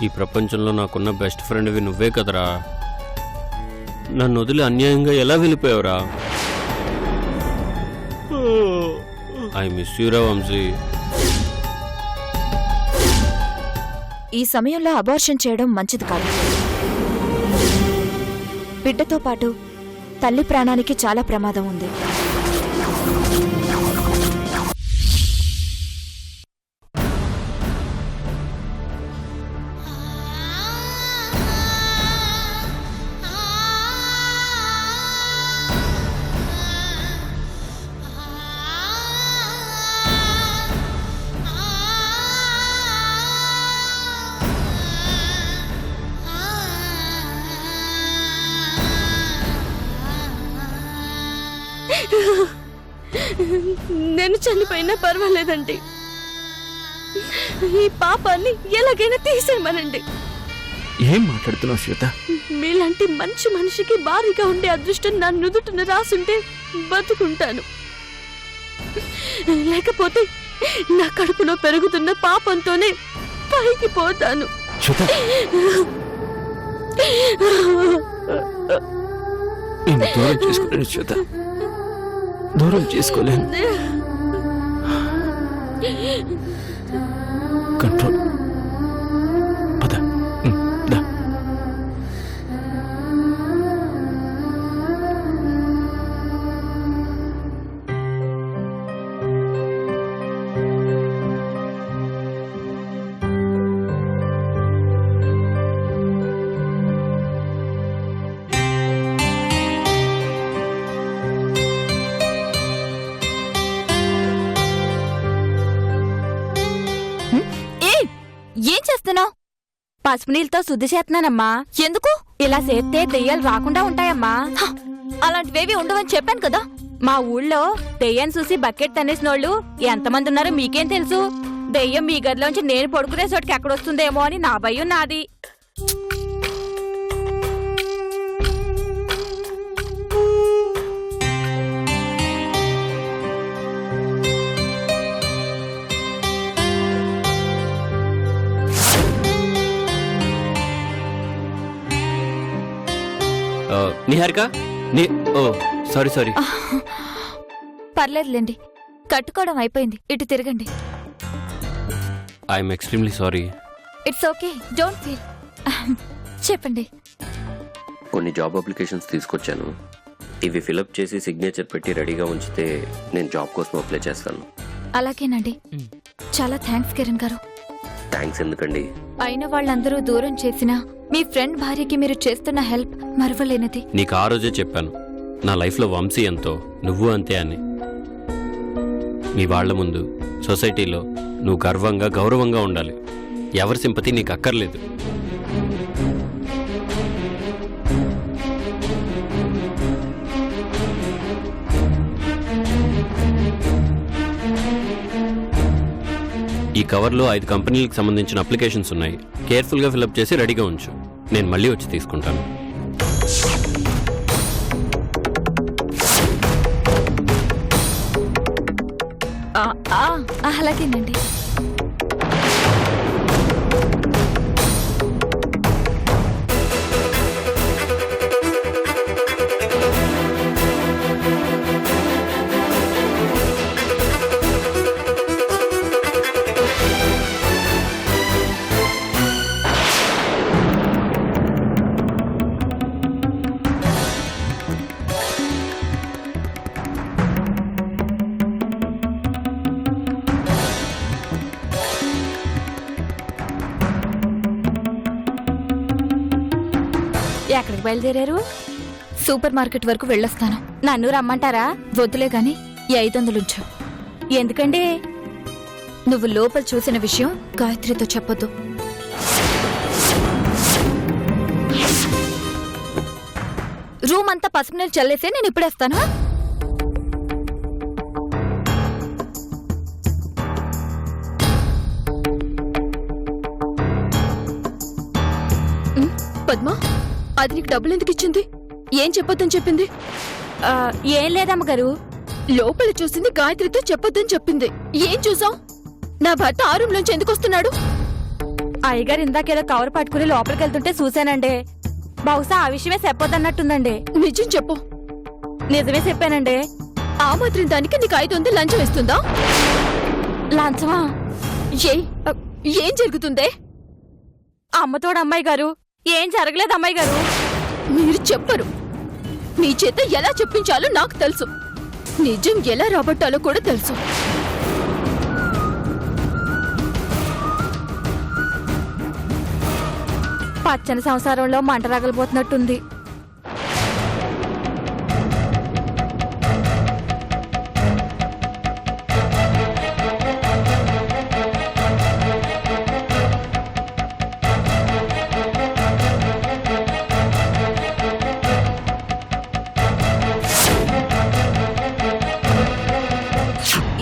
ఈ ప్రపంచంలో నాకున్న బెస్ట్ ఫ్రెండ్వి నువ్వే కదరా. నన్ను వదిలి అన్యాయంగా ఎలా వెళ్ళిపోయావురా? ఐ మిస్ యూరా వంశీ. ఈ సమయంలో అబార్షన్ చేయడం మంచిది కాదు. బిడ్డతో పాటు తల్లి ప్రాణానికి చాలా ప్రమాదం ఉంది. నేను చనిపోయినా పర్వాలేదండి. ఈ పాపాన్ని ఎలాగైనా తీసేయమనండి. ఏం మాట్లాడుతున్నావు శ్వేత? మీలాంటి మంచి మనిషికి భారీగా ఉండే అదృష్టం నా నుదుటిన రాసుంటే బతుకుంటాను. లేకపోతే నా కడుపులో పెరుగుతున్న పాపంతోనే పైకి పోతాను. నేను దూరం చేసుకోలేను శ్వేత, దూరం చేసుకోలేను. కంట్రోల్. పద. దా. ఏం చేస్తున్నావు? పసుపు నీళ్ళతో శుద్ధి చేస్తున్నానమ్మా. ఎందుకు? ఇలా చేస్తే దెయ్యాలు రాకుండా ఉంటాయమ్మా. అలాంటివేవి ఉండవని చెప్పాను కదా. మా ఊళ్ళో దెయ్యాన్ని చూసి బకెట్ తన్నేసినోళ్ళు ఎంతమంది ఉన్నారో మీకేం తెలుసు? దెయ్యం మీ గదిలోంచి నేను పడుకునే చోటుకి ఎక్కడొస్తుందేమో అని నా భయం నాది. నిహారిక, సారీ. పర్లేదులేండి, కట్టుకోవడం అయిపోయింది. ఇటు తిరగండి. I'm extremely sorry. It's okay, don't feel. చెప్పండి. కొన్ని జాబ్ అప్లికేషన్స్ తీసుకొచ్చాను. ఇవి ఫిలప్ చేసి సిగ్నేచర్ పెట్టి రెడీగా ఉంచితే నేను జాబ్ కోసం అప్లై చేస్తాను. అలాగేనండి. చాలా థ్యాంక్స్ కిరణ్ గారు. థ్యాంక్స్ ఎందుకండి? అయిన వాళ్ళందరూ దూరం చేసినా మీ ఫ్రెండ్ భార్యకి మీరు చేస్తున్న హెల్ప్ మరవలేనిది. నీకు ఆ రోజే చెప్పాను, నా లైఫ్లో వంశీ ఎంతో నువ్వు అంతే అని. మీ వాళ్ల ముందు, సొసైటీలో నువ్వు గర్వంగా గౌరవంగా ఉండాలి. ఎవరి సింపతి నీకు అక్కర్లేదు. ఈ కవర్లో 5 కంపెనీలకు సంబంధించిన అప్లికేషన్స్ ఉన్నాయి. కేర్ఫుల్గా ఫిలప్ చేసి రెడీగా ఉంచు. నేను మళ్ళీ వచ్చి తీసుకుంటాను. అలాగేనండి. ఎక్కడికి బయలుదేరారు? సూపర్ మార్కెట్ వరకు వెళ్ళొస్తాను. నన్ను రమ్మంటారా? వద్దులే గాని ఈ 500 ఉంచు. ఎందుకండి? నువ్వు లోపల చూసిన విషయం గాయత్రితో చెప్పొద్దు. రూమ్ అంతా పసుపు నీళ్ళు చల్లేసే నేను ఇప్పుడేస్తాను. పద్మా, అది నీకు డబ్బులు ఎందుకు ఇచ్చింది? ఏం చెప్పొద్దని చెప్పింది? ఏం లేదమ్మగారు. లోపల చూసింది గాయత్రితో చెప్పొద్దని చెప్పింది. ఏం చూసావు? నా భర్త ఆ రూమ్ లోంచి ఎందుకు వస్తున్నాడు? అయ్యగారు ఇందాకేదో కవర్ పట్టుకుని లోపలికి వెళ్తుంటే చూశానండి. బహుశా ఆ విషయమే చెప్పొద్దన్నట్టుందండి. నిజం చెప్పు. నిజమే చెప్పానండి. ఆ మాత్రం దానికి నీకు 500 లంచం ఇస్తుందా? లంచమా? ఏం జరుగుతుందే? అమ్మతోడు అమ్మాయి గారు, ఏం జరగలేదు అమ్మాయి గారు. మీరు చెప్పరు. మీ చేత ఎలా చెప్పించాలో నాకు తెలుసు. నిజం ఎలా రాబట్టాలో కూడా తెలుసు. పచ్చని సంసారంలో మంట రగలిపోతున్నట్టుంది.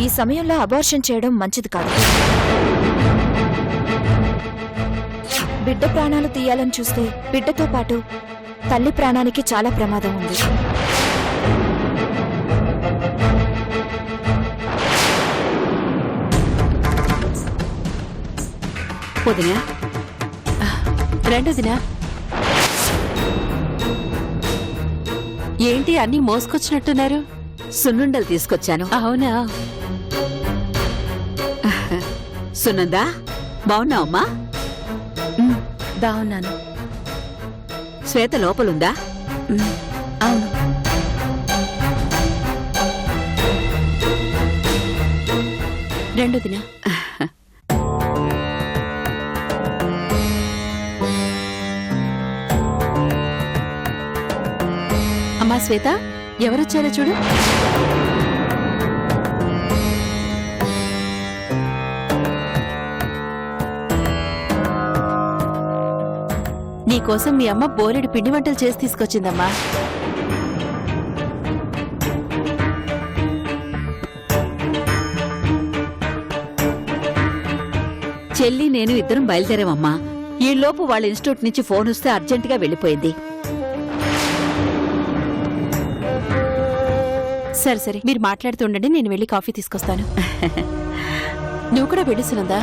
ఈ సమయంలో అబార్షన్ చేయడం మంచిది కాదు. బిడ్డ ప్రాణాలు తీయాలని చూస్తే బిడ్డతో పాటు తల్లి ప్రాణానికి చాలా ప్రమాదం ఉంది. వదినా, రెండోదినా, ఏంటి అన్ని మోసుకొచ్చినట్టున్నారు? సున్నుండలు తీసుకొచ్చాను. అవునా? సునందా, బావున్నావమ్మా? బావున్నాను. శ్వేత లోపలుందా? అవును. రెండోదినా, అమ్మా శ్వేత, ఎవరొచ్చారో చూడు. నీకోసం మీ అమ్మ బోలెడు పిండి వంటలు చేసి తీసుకొచ్చిందమ్మా. చెల్లి నేను ఇద్దరం బయలుదేరామమ్మా. ఈలోపు వాళ్ళ ఇన్స్టిట్యూట్ నుంచి ఫోన్ వస్తే అర్జెంటుగా వెళ్ళిపోయింది. సరే సరే, మీరు మాట్లాడుతూ ఉండండి, నేను వెళ్ళి కాఫీ తీసుకొస్తాను. నువ్వు కూడా వెళ్ళి సునందా.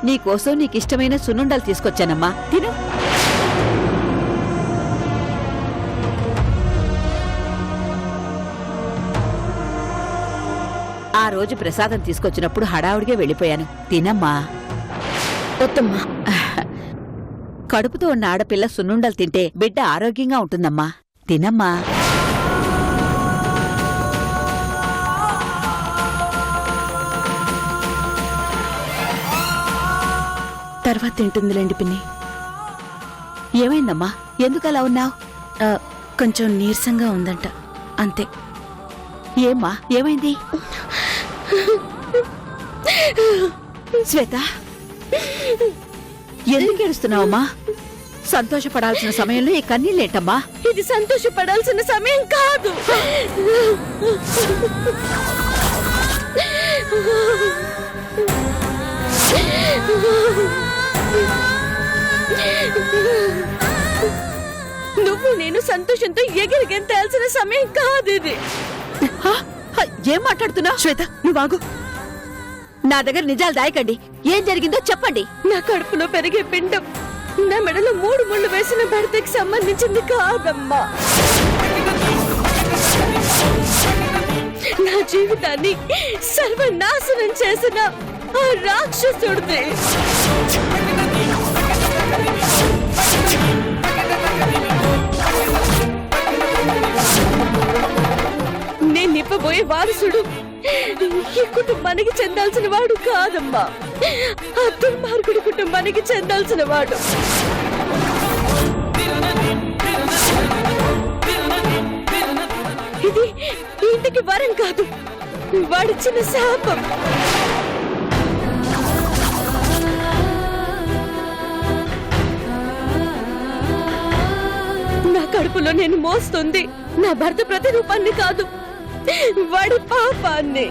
నీకోసం నీకిష్టమైన సున్నుండలు తీసుకొచ్చానమ్మా, తిను. ఆ రోజు ప్రసాదం తీసుకొచ్చినప్పుడు హడావుడిగా వెళ్ళిపోయాను. తినమ్మా. వద్దమ్మా. కడుపుతో ఉన్న ఆడపిల్ల సున్నుండలు తింటే బిడ్డ ఆరోగ్యంగా ఉంటుందమ్మా. తినమ్మా. తర్వాత తింటుందిలేండి పిన్ని. ఏమైందమ్మా? ఎందుకలా ఉన్నావు? కొంచెం నీరసంగా ఉందంట, అంతే. ఏమ్మా, ఏమైంది? శ్వేత, ఎందుకు ఏడుస్తున్నావమ్మా? సంతోషపడాల్సిన సమయంలో ఈ కన్నీళ్ళేంటమ్మా? ఇది సంతోషపడాల్సిన సమయం కాదు. నువ్వు నేను సంతోషంతో ఎగిరిగెంతాల్సిన సమయం కాదు ఇది. ఏం మాట్లాడుతున్నావు? శ్వేత, నువ్వు ఆగు. నా దగ్గర నిజాలు దాయకండి. ఏం జరిగిందో చెప్పండి. నా కడుపులో పెరిగే పిండం నా మెడలో 3 ముళ్ళు వేసిన భర్తకి సంబంధించింది కాదమ్మా. నా జీవితాన్ని సర్వనాశనం చేసిన ఆ రాక్షసుడిది. నేను నిప్పబోయే వారసుడు ఈ కుటుంబానికి చెందాల్సిన వాడు కాదమ్మా. ఆ దుర్మార్గుడి కుటుంబానికి చెందాల్సిన వాడు. ఇది ఇంటికి వరం కాదు, వాడిచ్చిన శాపం. నా కడుపులో నేను మోస్తుంది నా భర్త ప్రతిరూపాన్ని కాదు, వాడి పాపాన్ని.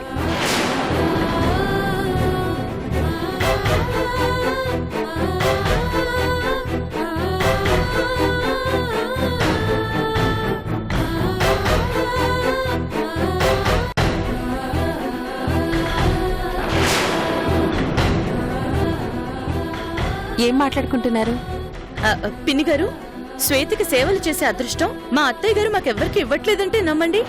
ఏం మాట్లాడుకుంటున్నారు? పిన్ని గారు, శ్వేతకి సేవలు చేసే అదృష్టం మా అత్తయ్య గారు మాకెవ్వరికి ఇవ్వట్లేదంటే నమ్మండి.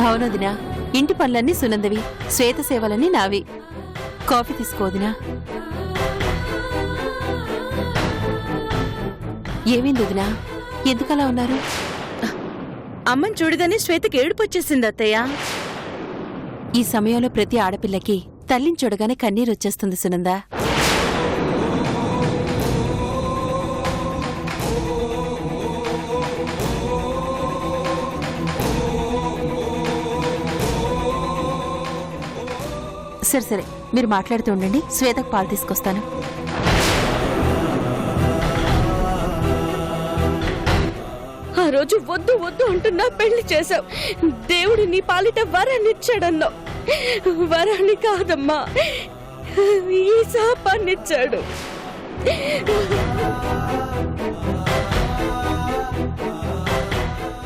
అవునదినా, ఇంటి పనులన్నీ సునందవి, శ్వేత సేవలన్నీ నావి. కాఫీ తీసుకోదినా. ఏమైంది వదినా? ఎందుకలా ఉన్నారు? అమ్మని చూడదని శ్వేతకి ఏడుపొచ్చేసింది అత్తయ్య. ఈ సమయంలో ప్రతి ఆడపిల్లకి తల్లిని చూడగానే కన్నీరు వచ్చేస్తుంది సునందా. సరే సరే, మీరు మాట్లాడుతూ ఉండండి, శ్వేతకు పాలు తీసుకొస్తాను. ఆ రోజు వద్దు వద్దు అంటున్నా పెళ్లి చేశావు. దేవుడు నీ పాలిట వరాన్ని ఇచ్చాడన్నావు. వరాన్ని కాదమ్మా, ఈ శాపాన్నిచ్చాడు.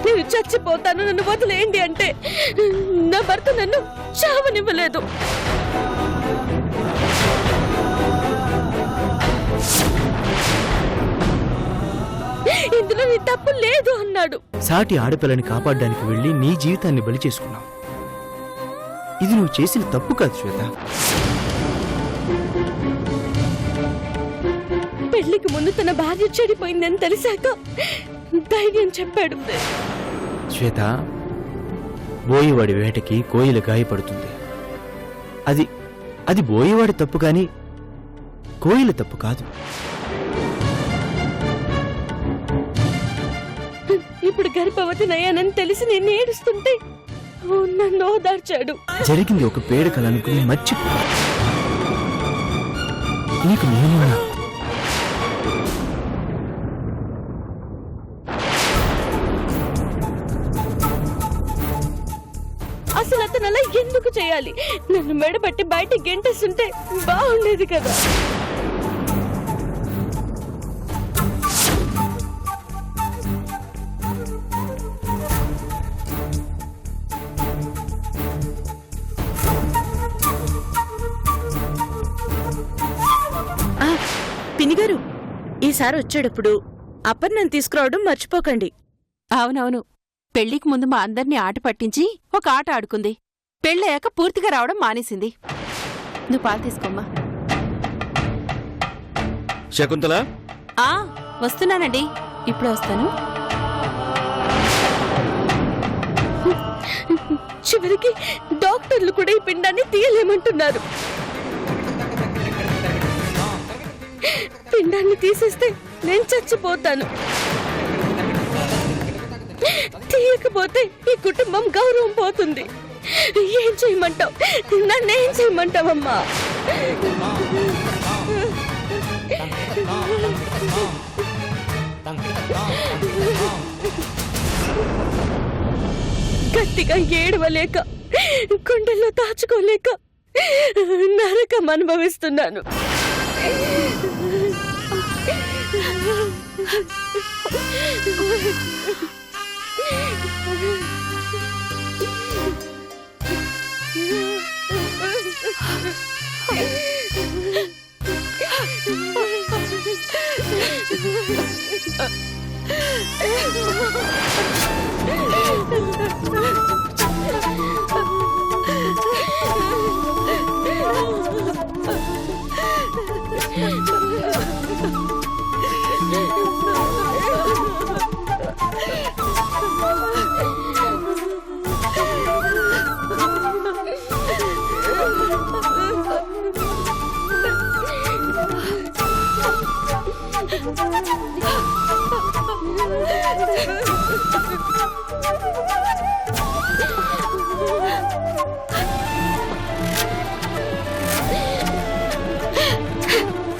నేను చచ్చిపోతాను, నన్ను వదిలేయండి అంటే నా భర్త నన్ను చావనివ్వలేదు. ఇందులో నీ తప్పు లేదు అన్నాడు. సాటి ఆడపిల్లని కాపాడడానికి వెళ్లి నీ జీవితాన్ని బలి చేసుకున్నావు. ఇది నువ్వు చేసిన తప్పు కాదు శ్వేత. పెళ్లికి ముందు తన భార్య చెడిపోయిందని తెలిసాక ధైర్యం చెప్పాడు. శ్వేత, బోయేవాడి వేటకి కోయిల గాయపడుతుంది. అది బోయేవాడి తప్పు కాని కోయిల తప్పు కాదు. ఇప్పుడు గర్భవతినయ్యానని తెలిసి నేను ఏడుస్తుంటే నన్ను ఓదార్చాడు. జరిగింది ఒక పేడ కలనుకుని మర్చిపో. నీకు నేనున్నా. అసలు అతను అలా ఎందుకు చేయాలి? నన్ను మెడబట్టి బయట గెంటేస్తుంటే బాగుండేది కదా. పినిగారు, ఈసారి వచ్చేటప్పుడు అపర్ణను తీసుకురావడం మర్చిపోకండి. అవునవును, పెళ్లికి ముందు మా అందర్నీ ఆట పట్టించి ఒక ఆట ఆడుకుంది. పెళ్ళయ్యాక పూర్తిగా రావడం మానేసింది. నువ్వు పాలు తీసుకోమ్మా. శకుంతల, వస్తున్నానండి, ఇప్పుడే వస్తాను. చివరికి డాక్టర్లు కూడా ఈ పిండాన్ని తీయలేమంటున్నారు. పిండాన్ని తీసేస్తే నేను చచ్చిపోతాను. తీయకపోతే ఈ కుటుంబం గౌరవం పోతుంది. ఏం చేయమంటావు? నన్నేం చేయమంటావమ్మా? గట్టిగా ఏడవలేక, గుండెల్లో దాచుకోలేక నరకం అనుభవిస్తున్నాను.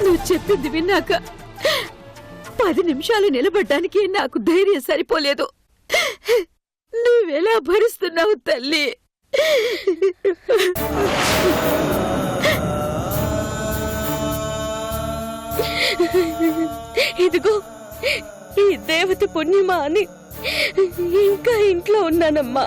నువ్వు చెప్పింది విన్నాక 10 నిమిషాలు నిలబడ్డానికి నాకు ధైర్యం సరిపోలేదు. నువ్వెలా భరిస్తున్నావు తల్లి? ఇదిగో ఈ దేవత పుణ్యమా అని ఇంకా ఇంట్లో ఉన్నానమ్మా.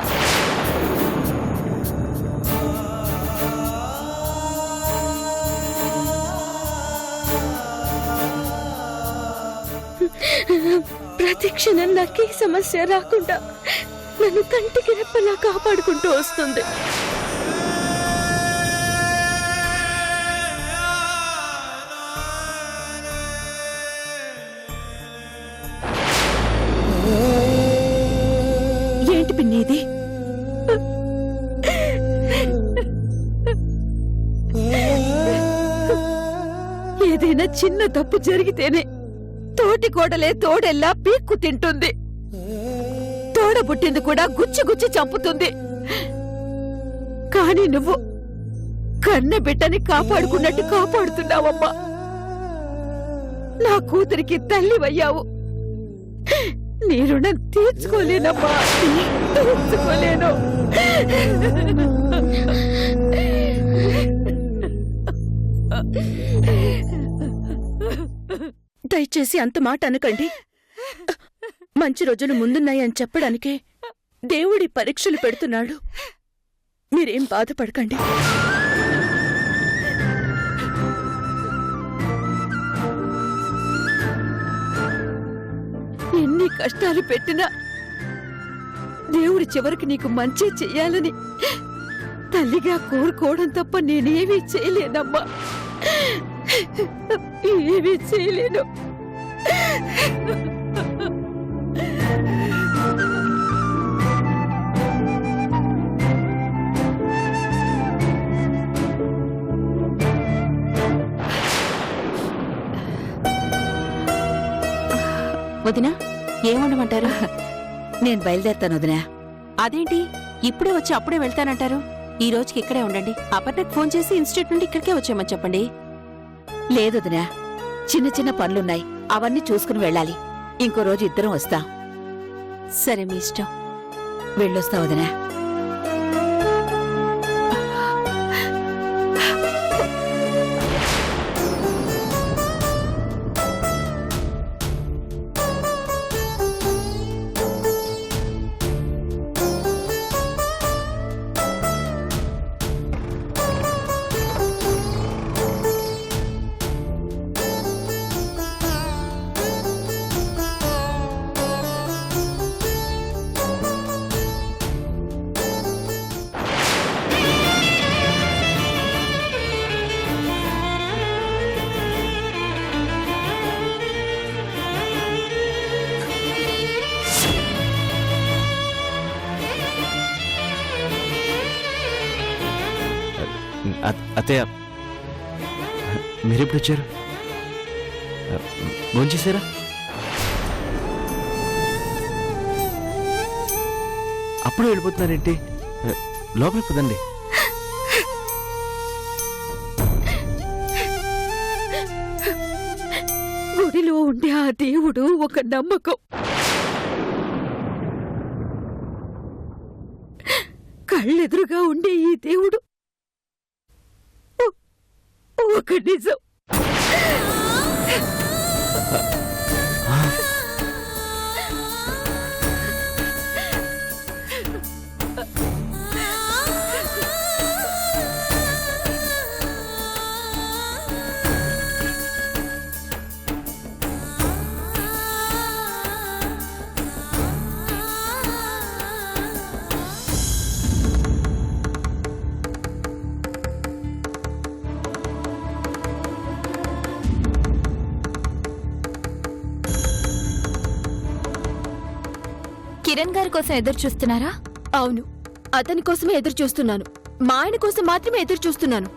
ప్రతి క్షణం నాకు ఈ సమస్య రాకుండా నన్ను కంటికి రెప్పలా కాపాడుకుంటూ వస్తుంది. ఏంటి పిన్ని ఇది? ఏదైనా చిన్న తప్పు జరిగితేనే తోటి కోడలే తోడెల్లా పీక్కు తింటుంది. తోడబుట్టింది కూడా గుచ్చి గుచ్చి చంపుతుంది. కానీ నువ్వు కన్న బిడ్డని కాపాడుకున్నట్టు కాపాడుతున్నావమ్మా. నా కూతురికి తల్లివయ్యావు. నీ రుణం తీర్చుకోలేనమ్మా, తీర్చుకోలేను. దయచేసి అంత మాట అనకండి. మంచి రోజులు ముందున్నాయని చెప్పడానికే దేవుడి పరీక్షలు పెడుతున్నాడు. మీరేం బాధపడకండి. ఎన్ని కష్టాలు పెట్టినా దేవుడి చివరికి నీకు మంచి చెయ్యాలని తల్లిగా కోరుకోవడం తప్ప నేనేమీ చేయలేనమ్మా. ఏమీ చేయలేను. వదినా, ఏం వండమంటారు? నేను బయలుదేరుతాను వదినా. అదేంటి ఇప్పుడే వచ్చి అప్పుడే వెళ్తానంటారు? ఈ రోజుకి ఇక్కడే ఉండండి. అపర్ణకు ఫోన్ చేసి ఇన్స్టిట్యూట్ నుండి ఇక్కడికే వచ్చేయమని చెప్పండి. లేదు వదినా, చిన్న చిన్న పనులున్నాయి, అవన్నీ చూసుకుని వెళ్ళాలి. ఇంకో రోజు ఇద్దరం వస్తాం. సరే, మీ ఇష్టం. వెళ్ళొస్తా వదినా. అత్తయ్య, మీరెప్పుడు వచ్చారు? భోంచేశారా? అప్పుడే వెళ్ళిపోతున్నారేంటి? లోపలికి పదండి. గుడిలో ఉండే ఆ దేవుడు ఒక నమ్మకం. కళ్ళెదురుగా ఉండే ఈ దేవుడు ఒక నిజం. కిరణ్ గారి కోసం ఎదురు చూస్తున్నారా? అవును, అతని కోసమే ఎదురు చూస్తున్నాను. మా ఆయన కోసం మాత్రమే ఎదురు చూస్తున్నాను.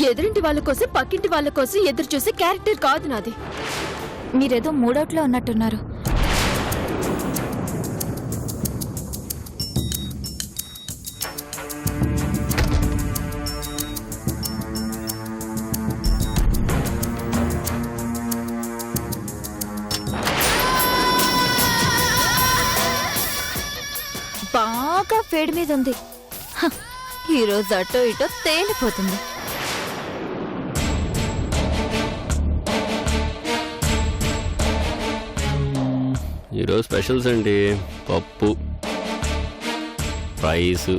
ఎదురింటి వాళ్ళ కోసం, పక్కింటి వాళ్ళ కోసం ఎదురు చూసే క్యారెక్టర్ కాదు నాది. మీరేదో మూడౌట్లో ఉన్నట్టున్నారు. బాగా వేడి మీద ఉంది. ఈరోజు అటో ఇటో తేలిపోతుంది. ఈరోజు స్పెషల్స్ అండి. పప్పు, రైసు,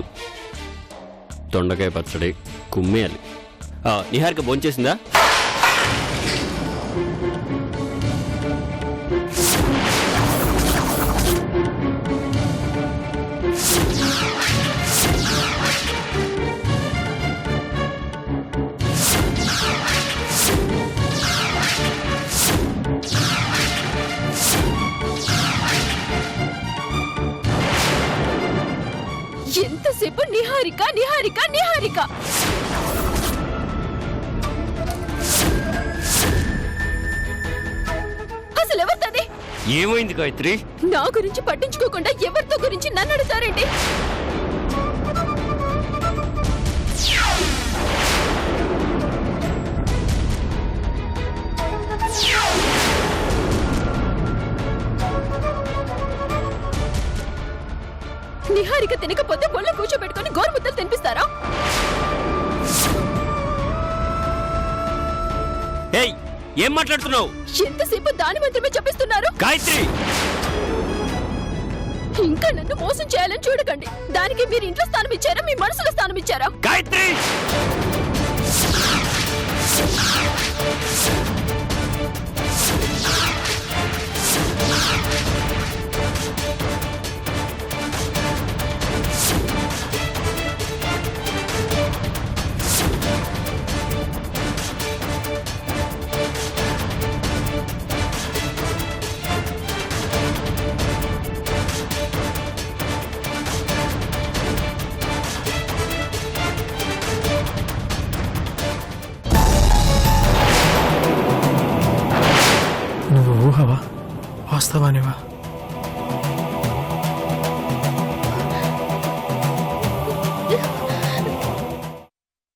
దొండకాయ పచ్చడి, కుమ్మేయాలి. నిహారిక భోంచేసిందా? ఏమైంది గాయత్రి? నా గురించి పట్టించుకోకుండా ఎవరితో గురించి నన్ను అడుగుతారండి? నిహారిక తినకపోతే ఒళ్ళో కూర్చోబెట్టుకుని గోరుముద్దలు తినిపిస్తారా? ఏయ్, ఏం మాట్లాడుతున్నావు? ఎంతసేపు దాని మాత్రమే చెప్పిస్తున్నారు? గాయత్రి, ఇంకా నన్ను మోసం చేయాలని చూడకండి. దానికి మీరు ఇంట్లో స్థానం ఇచ్చారా, మీ మనసులో స్థానం ఇచ్చారా? గాయత్రి! నువ్వు ఊహవా వాస్తవానివా?